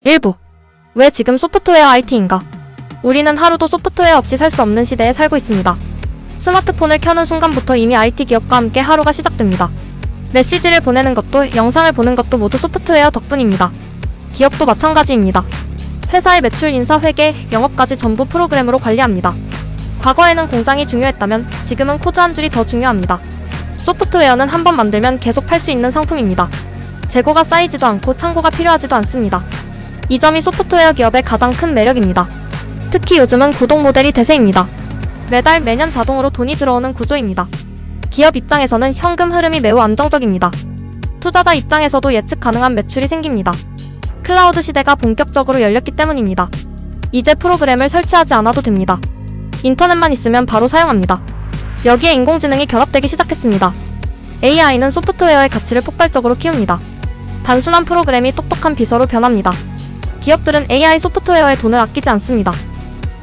1부. 왜 지금 소프트웨어 IT인가? 우리는 하루도 소프트웨어 없이 살 수 없는 시대에 살고 있습니다. 스마트폰을 켜는 순간부터 이미 IT 기업과 함께 하루가 시작됩니다. 메시지를 보내는 것도 영상을 보는 것도 모두 소프트웨어 덕분입니다. 기업도 마찬가지입니다. 회사의 매출, 인사, 회계, 영업까지 전부 프로그램으로 관리합니다. 과거에는 공장이 중요했다면 지금은 코드 한 줄이 더 중요합니다. 소프트웨어는 한번 만들면 계속 팔 수 있는 상품입니다. 재고가 쌓이지도 않고 창고가 필요하지도 않습니다. 이 점이 소프트웨어 기업의 가장 큰 매력입니다. 특히 요즘은 구독 모델이 대세입니다. 매달 매년 자동으로 돈이 들어오는 구조입니다. 기업 입장에서는 현금 흐름이 매우 안정적입니다. 투자자 입장에서도 예측 가능한 매출이 생깁니다. 클라우드 시대가 본격적으로 열렸기 때문입니다. 이제 프로그램을 설치하지 않아도 됩니다. 인터넷만 있으면 바로 사용합니다. 여기에 인공지능이 결합되기 시작했습니다. AI는 소프트웨어의 가치를 폭발적으로 키웁니다. 단순한 프로그램이 똑똑한 비서로 변합니다. 기업들은 AI 소프트웨어에 돈을 아끼지 않습니다.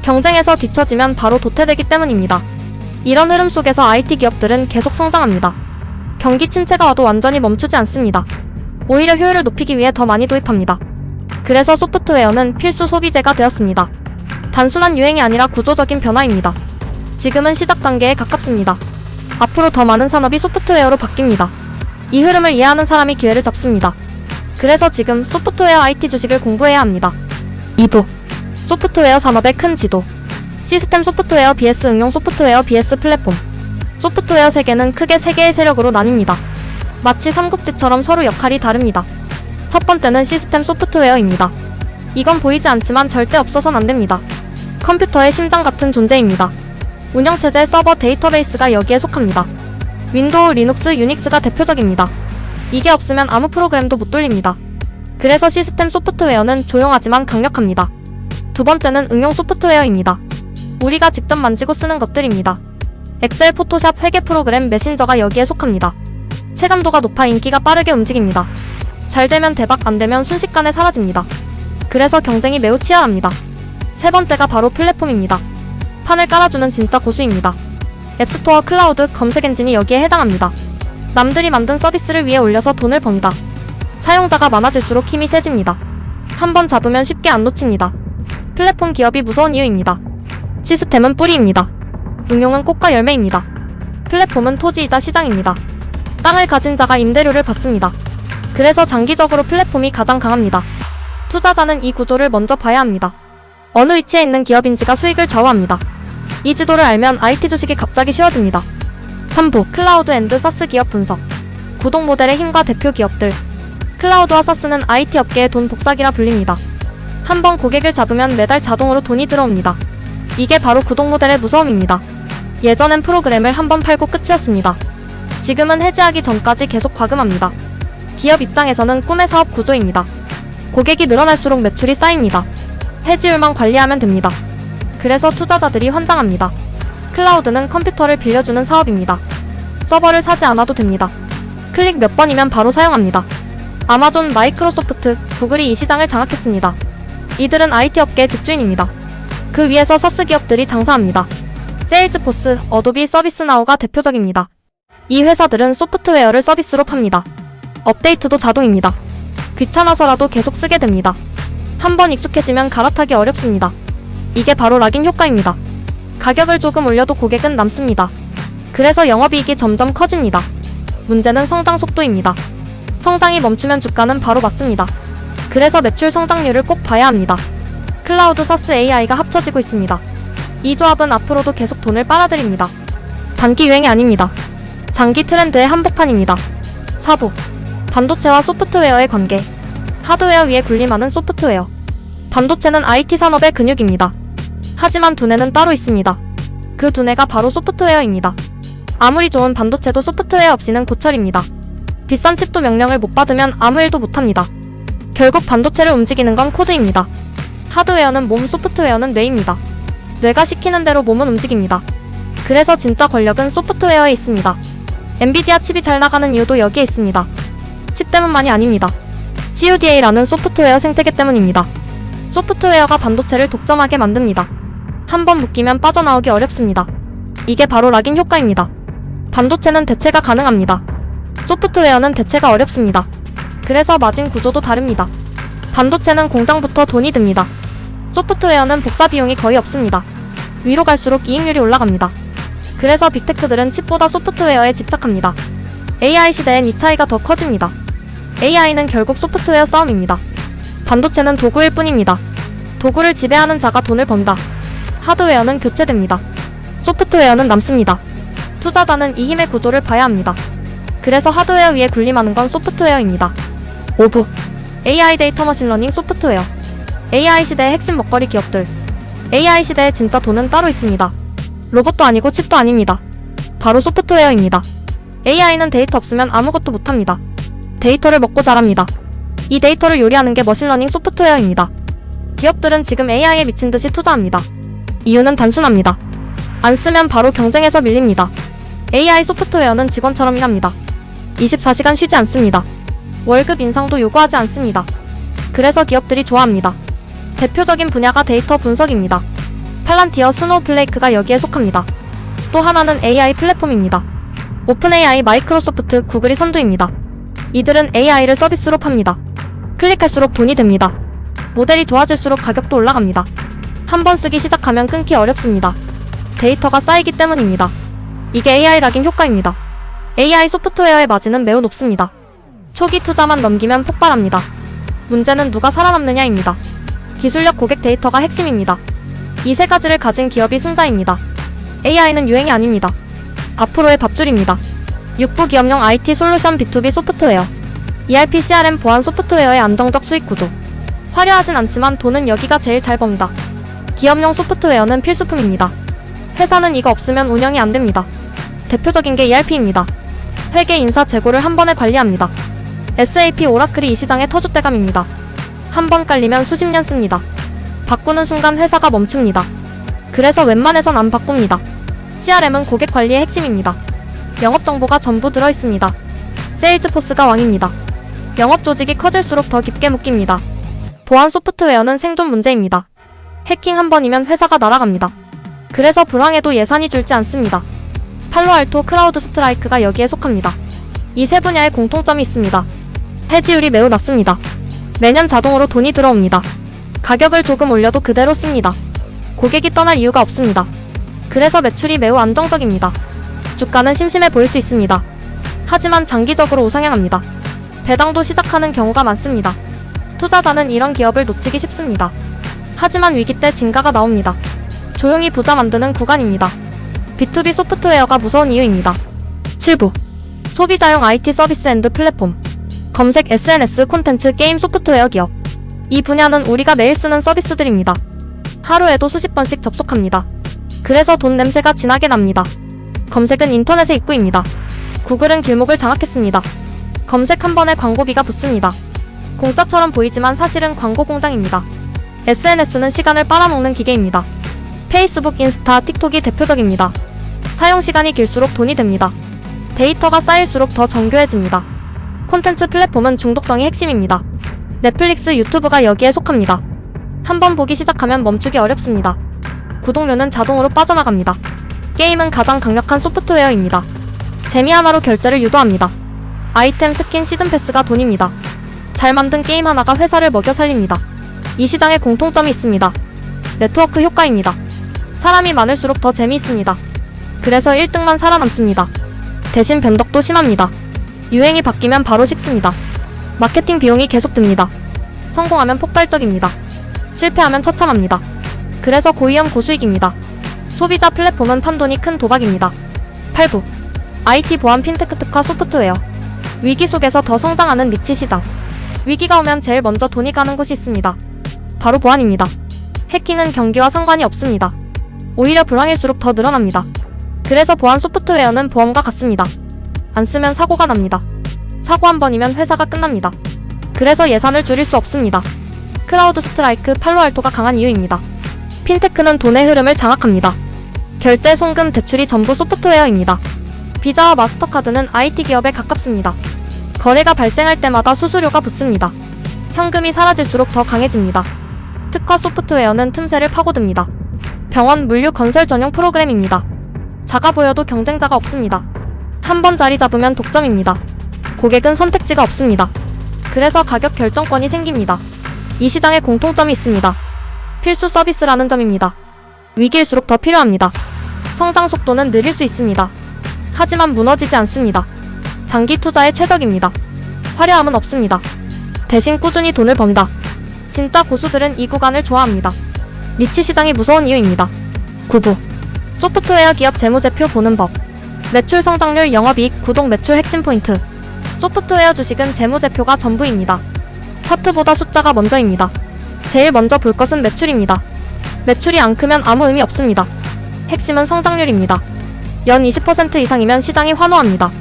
경쟁에서 뒤처지면 바로 도태되기 때문입니다. 이런 흐름 속에서 IT 기업들은 계속 성장합니다. 경기 침체가 와도 완전히 멈추지 않습니다. 오히려 효율을 높이기 위해 더 많이 도입합니다. 그래서 소프트웨어는 필수 소비재가 되었습니다. 단순한 유행이 아니라 구조적인 변화입니다. 지금은 시작 단계에 가깝습니다. 앞으로 더 많은 산업이 소프트웨어로 바뀝니다. 이 흐름을 이해하는 사람이 기회를 잡습니다. 그래서 지금 소프트웨어 IT 주식을 공부해야 합니다. 2부. 소프트웨어 산업의 큰 지도. 시스템 소프트웨어 vs 응용 소프트웨어 vs 플랫폼. 소프트웨어 세계는 크게 3개의 세력으로 나뉩니다. 마치 삼국지처럼 서로 역할이 다릅니다. 첫 번째는 시스템 소프트웨어입니다. 이건 보이지 않지만 절대 없어선 안 됩니다. 컴퓨터의 심장 같은 존재입니다. 운영체제, 서버, 데이터베이스가 여기에 속합니다. 윈도우, 리눅스, 유닉스가 대표적입니다. 이게 없으면 아무 프로그램도 못 돌립니다. 그래서 시스템 소프트웨어는 조용하지만 강력합니다. 두 번째는 응용 소프트웨어입니다. 우리가 직접 만지고 쓰는 것들입니다. 엑셀, 포토샵, 회계 프로그램, 메신저가 여기에 속합니다. 체감도가 높아 인기가 빠르게 움직입니다. 잘 되면 대박, 안 되면 순식간에 사라집니다. 그래서 경쟁이 매우 치열합니다. 세 번째가 바로 플랫폼입니다. 판을 깔아주는 진짜 고수입니다. 앱스토어, 클라우드, 검색 엔진이 여기에 해당합니다. 남들이 만든 서비스를 위에 올려서 돈을 법니다. 사용자가 많아질수록 힘이 세집니다. 한번 잡으면 쉽게 안 놓칩니다. 플랫폼 기업이 무서운 이유입니다. 시스템은 뿌리입니다. 응용은 꽃과 열매입니다. 플랫폼은 토지이자 시장입니다. 땅을 가진 자가 임대료를 받습니다. 그래서 장기적으로 플랫폼이 가장 강합니다. 투자자는 이 구조를 먼저 봐야 합니다. 어느 위치에 있는 기업인지가 수익을 좌우합니다. 이 지도를 알면 IT 주식이 갑자기 쉬워집니다. 3부. 클라우드 앤드 사스 기업 분석. 구독 모델의 힘과 대표 기업들. 클라우드와 사스는 IT 업계의 돈 복사기라 불립니다. 한번 고객을 잡으면 매달 자동으로 돈이 들어옵니다. 이게 바로 구독 모델의 무서움입니다. 예전엔 프로그램을 한번 팔고 끝이었습니다. 지금은 해지하기 전까지 계속 과금합니다. 기업 입장에서는 꿈의 사업 구조입니다. 고객이 늘어날수록 매출이 쌓입니다. 해지율만 관리하면 됩니다. 그래서 투자자들이 환장합니다. 클라우드는 컴퓨터를 빌려주는 사업입니다. 서버를 사지 않아도 됩니다. 클릭 몇 번이면 바로 사용합니다. 아마존, 마이크로소프트, 구글이 이 시장을 장악했습니다. 이들은 IT 업계의 집주인입니다. 그 위에서 사스 기업들이 장사합니다. 세일즈포스, 어도비, 서비스나우가 대표적입니다. 이 회사들은 소프트웨어를 서비스로 팝니다. 업데이트도 자동입니다. 귀찮아서라도 계속 쓰게 됩니다. 한번 익숙해지면 갈아타기 어렵습니다. 이게 바로 락인 효과입니다. 가격을 조금 올려도 고객은 남습니다. 그래서 영업이익이 점점 커집니다. 문제는 성장 속도입니다. 성장이 멈추면 주가는 바로 맞습니다. 그래서 매출 성장률을 꼭 봐야 합니다. 클라우드, 사스, AI가 합쳐지고 있습니다. 이 조합은 앞으로도 계속 돈을 빨아들입니다. 단기 유행이 아닙니다. 장기 트렌드의 한복판입니다. 4부. 반도체와 소프트웨어의 관계. 하드웨어 위에 군림하는 소프트웨어. 반도체는 IT 산업의 근육입니다. 하지만 두뇌는 따로 있습니다. 그 두뇌가 바로 소프트웨어입니다. 아무리 좋은 반도체도 소프트웨어 없이는 고철입니다. 비싼 칩도 명령을 못 받으면 아무 일도 못합니다. 결국 반도체를 움직이는 건 코드입니다. 하드웨어는 몸, 소프트웨어는 뇌입니다. 뇌가 시키는 대로 몸은 움직입니다. 그래서 진짜 권력은 소프트웨어에 있습니다. 엔비디아 칩이 잘 나가는 이유도 여기에 있습니다. 칩 때문만이 아닙니다. CUDA라는 소프트웨어 생태계 때문입니다. 소프트웨어가 반도체를 독점하게 만듭니다. 한번 묶이면 빠져나오기 어렵습니다. 이게 바로 락인 효과입니다. 반도체는 대체가 가능합니다. 소프트웨어는 대체가 어렵습니다. 그래서 마진 구조도 다릅니다. 반도체는 공장부터 돈이 듭니다. 소프트웨어는 복사 비용이 거의 없습니다. 위로 갈수록 이익률이 올라갑니다. 그래서 빅테크들은 칩보다 소프트웨어에 집착합니다. AI 시대엔 이 차이가 더 커집니다. AI는 결국 소프트웨어 싸움입니다. 반도체는 도구일 뿐입니다. 도구를 지배하는 자가 돈을 번다. 하드웨어는 교체됩니다. 소프트웨어는 남습니다. 투자자는 이 힘의 구조를 봐야 합니다. 그래서 하드웨어 위에 군림하는 건 소프트웨어입니다. 5부 AI 데이터 머신러닝 소프트웨어 AI 시대의 핵심 먹거리 기업들 AI 시대의 진짜 돈은 따로 있습니다. 로봇도 아니고 칩도 아닙니다. 바로 소프트웨어입니다. AI는 데이터 없으면 아무것도 못합니다. 데이터를 먹고 자랍니다. 이 데이터를 요리하는 게 머신러닝 소프트웨어입니다. 기업들은 지금 AI에 미친 듯이 투자합니다. 이유는 단순합니다. 안 쓰면 바로 경쟁에서 밀립니다. AI 소프트웨어는 직원처럼 일합니다. 24시간 쉬지 않습니다. 월급 인상도 요구하지 않습니다. 그래서 기업들이 좋아합니다. 대표적인 분야가 데이터 분석입니다. 팔란티어, 스노우플레이크가 여기에 속합니다. 또 하나는 AI 플랫폼입니다. 오픈AI, 마이크로소프트, 구글이 선두입니다. 이들은 AI를 서비스로 팝니다. 클릭할수록 돈이 됩니다. 모델이 좋아질수록 가격도 올라갑니다. 한 번 쓰기 시작하면 끊기 어렵습니다. 데이터가 쌓이기 때문입니다. 이게 AI 락인 효과입니다. AI 소프트웨어의 마진은 매우 높습니다. 초기 투자만 넘기면 폭발합니다. 문제는 누가 살아남느냐입니다. 기술력, 고객, 데이터가 핵심입니다. 이 세 가지를 가진 기업이 승자입니다. AI는 유행이 아닙니다. 앞으로의 밥줄입니다. 6부 기업용 IT 솔루션 B2B 소프트웨어 ERP, CRM, 보안 소프트웨어의 안정적 수익 구조. 화려하진 않지만 돈은 여기가 제일 잘 법니다. 기업용 소프트웨어는 필수품입니다. 회사는 이거 없으면 운영이 안 됩니다. 대표적인 게 ERP입니다. 회계, 인사, 재고를 한 번에 관리합니다. SAP, 오라클이 이 시장의 터줏대감입니다. 한 번 깔리면 수십 년 씁니다. 바꾸는 순간 회사가 멈춥니다. 그래서 웬만해선 안 바꿉니다. CRM은 고객 관리의 핵심입니다. 영업 정보가 전부 들어있습니다. 세일즈포스가 왕입니다. 영업 조직이 커질수록 더 깊게 묶입니다. 보안 소프트웨어는 생존 문제입니다. 해킹 한 번이면 회사가 날아갑니다. 그래서 불황에도 예산이 줄지 않습니다. 팔로알토, 크라우드 스트라이크가 여기에 속합니다. 이 세 분야에 공통점이 있습니다. 해지율이 매우 낮습니다. 매년 자동으로 돈이 들어옵니다. 가격을 조금 올려도 그대로 씁니다. 고객이 떠날 이유가 없습니다. 그래서 매출이 매우 안정적입니다. 주가는 심심해 보일 수 있습니다. 하지만 장기적으로 우상향합니다. 배당도 시작하는 경우가 많습니다. 투자자는 이런 기업을 놓치기 쉽습니다. 하지만 위기 때 진가가 나옵니다. 조용히 부자 만드는 구간입니다. B2B 소프트웨어가 무서운 이유입니다. 7부 소비자용 IT 서비스 앤드 플랫폼 검색, SNS, 콘텐츠, 게임 소프트웨어 기업. 이 분야는 우리가 매일 쓰는 서비스들입니다. 하루에도 수십 번씩 접속합니다. 그래서 돈 냄새가 진하게 납니다. 검색은 인터넷의 입구입니다. 구글은 길목을 장악했습니다. 검색 한 번에 광고비가 붙습니다. 공짜처럼 보이지만 사실은 광고 공장입니다. SNS는 시간을 빨아먹는 기계입니다. 페이스북, 인스타, 틱톡이 대표적입니다. 사용 시간이 길수록 돈이 됩니다. 데이터가 쌓일수록 더 정교해집니다. 콘텐츠 플랫폼은 중독성이 핵심입니다. 넷플릭스, 유튜브가 여기에 속합니다. 한번 보기 시작하면 멈추기 어렵습니다. 구독료는 자동으로 빠져나갑니다. 게임은 가장 강력한 소프트웨어입니다. 재미 하나로 결제를 유도합니다. 아이템, 스킨, 시즌 패스가 돈입니다. 잘 만든 게임 하나가 회사를 먹여 살립니다. 이 시장에 공통점이 있습니다. 네트워크 효과입니다. 사람이 많을수록 더 재미있습니다. 그래서 1등만 살아남습니다. 대신 변덕도 심합니다. 유행이 바뀌면 바로 식습니다. 마케팅 비용이 계속 듭니다. 성공하면 폭발적입니다. 실패하면 처참합니다. 그래서 고위험 고수익입니다. 소비자 플랫폼은 판돈이 큰 도박입니다. 8부 IT 보안 핀테크 특화 소프트웨어 위기 속에서 더 성장하는 니치 시장. 위기가 오면 제일 먼저 돈이 가는 곳이 있습니다. 바로 보안입니다. 해킹은 경기와 상관이 없습니다. 오히려 불황일수록 더 늘어납니다. 그래서 보안 소프트웨어는 보험과 같습니다. 안 쓰면 사고가 납니다. 사고 한 번이면 회사가 끝납니다. 그래서 예산을 줄일 수 없습니다. 크라우드 스트라이크, 팔로알토가 강한 이유입니다. 핀테크는 돈의 흐름을 장악합니다. 결제, 송금, 대출이 전부 소프트웨어입니다. 비자와 마스터카드는 IT 기업에 가깝습니다. 거래가 발생할 때마다 수수료가 붙습니다. 현금이 사라질수록 더 강해집니다. 특화 소프트웨어는 틈새를 파고듭니다. 병원, 물류, 건설 전용 프로그램입니다. 작아 보여도 경쟁자가 없습니다. 한 번 자리 잡으면 독점입니다. 고객은 선택지가 없습니다. 그래서 가격 결정권이 생깁니다. 이 시장에 공통점이 있습니다. 필수 서비스라는 점입니다. 위기일수록 더 필요합니다. 성장 속도는 느릴 수 있습니다. 하지만 무너지지 않습니다. 장기 투자에 최적입니다. 화려함은 없습니다. 대신 꾸준히 돈을 번다. 진짜 고수들은 이 구간을 좋아합니다. 니치 시장이 무서운 이유입니다. 9부 소프트웨어 기업 재무제표 보는 법. 매출 성장률, 영업이익, 구독, 매출 핵심 포인트. 소프트웨어 주식은 재무제표가 전부입니다. 차트보다 숫자가 먼저입니다. 제일 먼저 볼 것은 매출입니다. 매출이 안 크면 아무 의미 없습니다. 핵심은 성장률입니다. 연 20% 이상이면 시장이 환호합니다.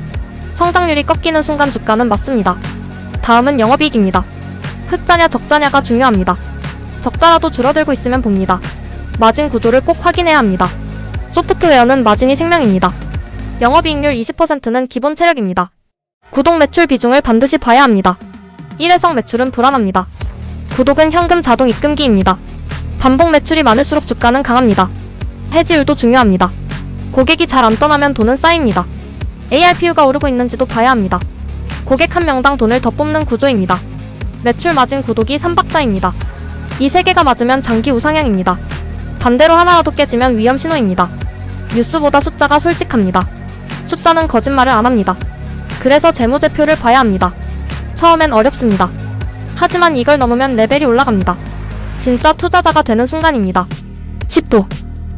성장률이 꺾이는 순간 주가는 맞습니다. 다음은 영업이익입니다. 흑자냐 적자냐가 중요합니다. 적자라도 줄어들고 있으면 봅니다. 마진 구조를 꼭 확인해야 합니다. 소프트웨어는 마진이 생명입니다. 영업이익률 20%는 기본 체력입니다. 구독 매출 비중을 반드시 봐야 합니다. 일회성 매출은 불안합니다. 구독은 현금 자동 입금기입니다. 반복 매출이 많을수록 주가는 강합니다. 해지율도 중요합니다. 고객이 잘 안 떠나면 돈은 쌓입니다. ARPU가 오르고 있는지도 봐야 합니다. 고객 한 명당 돈을 더 뽑는 구조입니다. 매출, 마진, 구독이 3박자입니다. 이 세 개가 맞으면 장기 우상향입니다. 반대로 하나라도 깨지면 위험 신호입니다. 뉴스보다 숫자가 솔직합니다. 숫자는 거짓말을 안 합니다. 그래서 재무제표를 봐야 합니다. 처음엔 어렵습니다. 하지만 이걸 넘으면 레벨이 올라갑니다. 진짜 투자자가 되는 순간입니다. 10부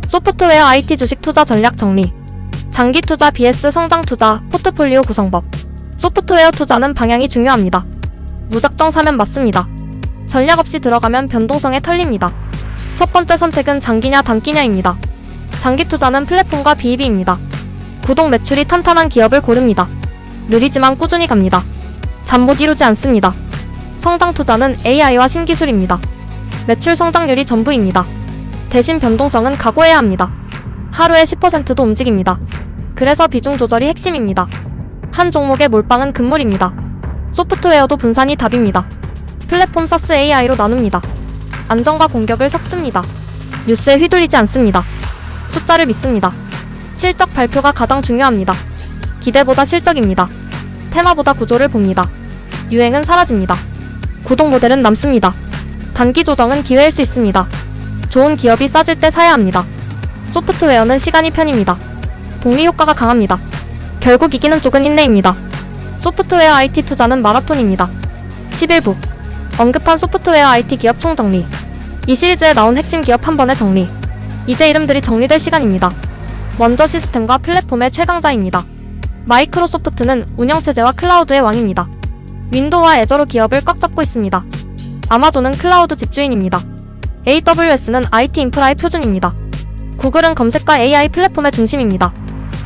소프트웨어 IT 주식 투자 전략 정리. 장기 투자 vs 성장 투자, 포트폴리오 구성법. 소프트웨어 투자는 방향이 중요합니다. 무작정 사면 맞습니다. 전략 없이 들어가면 변동성에 털립니다. 첫 번째 선택은 장기냐 단기냐입니다. 장기 투자는 플랫폼과 비입입니다. 구독, 매출이 탄탄한 기업을 고릅니다. 느리지만 꾸준히 갑니다. 잠 못 이루지 않습니다. 성장 투자는 AI와 신기술입니다. 매출 성장률이 전부입니다. 대신 변동성은 각오해야 합니다. 하루에 10%도 움직입니다. 그래서 비중 조절이 핵심입니다. 한 종목의 몰빵은 금물입니다. 소프트웨어도 분산이 답입니다. 플랫폼 사스 AI로 나눕니다. 안정과 공격을 섞습니다. 뉴스에 휘둘리지 않습니다. 숫자를 믿습니다. 실적 발표가 가장 중요합니다. 기대보다 실적입니다. 테마보다 구조를 봅니다. 유행은 사라집니다. 구독 모델은 남습니다. 단기 조정은 기회일 수 있습니다. 좋은 기업이 싸질 때 사야 합니다. 소프트웨어는 시간이 편입니다. 복리 효과가 강합니다. 결국 이기는 쪽은 인내입니다. 소프트웨어 IT 투자는 마라톤입니다. 11부 언급한 소프트웨어 IT 기업 총정리. 이 시리즈에 나온 핵심 기업 한 번에 정리. 이제 이름들이 정리될 시간입니다. 먼저 시스템과 플랫폼의 최강자입니다. 마이크로소프트는 운영체제와 클라우드의 왕입니다. 윈도우와 애저로 기업을 꽉 잡고 있습니다. 아마존은 클라우드 집주인입니다. AWS는 IT 인프라의 표준입니다. 구글은 검색과 AI 플랫폼의 중심입니다.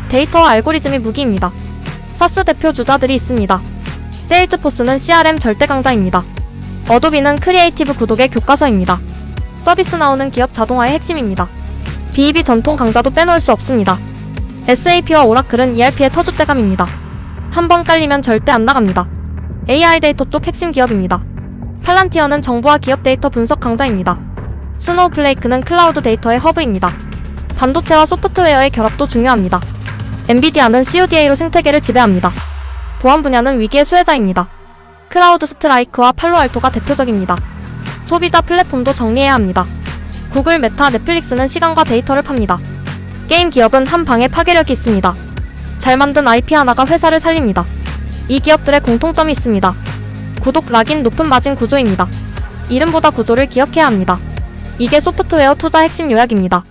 데이터와 알고리즘이 무기입니다. 사스 대표 주자들이 있습니다. 세일즈포스는 CRM 절대 강자입니다. 어도비는 크리에이티브 구독의 교과서입니다. 서비스 나오는 기업 자동화의 핵심입니다. 비입이 전통 강자도 빼놓을 수 없습니다. SAP와 오라클은 ERP의 터줏대감입니다. 한번 깔리면 절대 안 나갑니다. AI 데이터 쪽 핵심 기업입니다. 팔란티어는 정부와 기업 데이터 분석 강자입니다. 스노우플레이크는 클라우드 데이터의 허브입니다. 반도체와 소프트웨어의 결합도 중요합니다. 엔비디아는 CODA로 생태계를 지배합니다. 보안 분야는 위기의 수혜자입니다. 크라우드 스트라이크와 팔로알토가 대표적입니다. 소비자 플랫폼도 정리해야 합니다. 구글, 메타, 넷플릭스는 시간과 데이터를 팝니다. 게임 기업은 한 방에 파괴력이 있습니다. 잘 만든 IP 하나가 회사를 살립니다. 이 기업들의 공통점이 있습니다. 구독, 락인, 높은 마진 구조입니다. 이름보다 구조를 기억해야 합니다. 이게 소프트웨어 투자 핵심 요약입니다.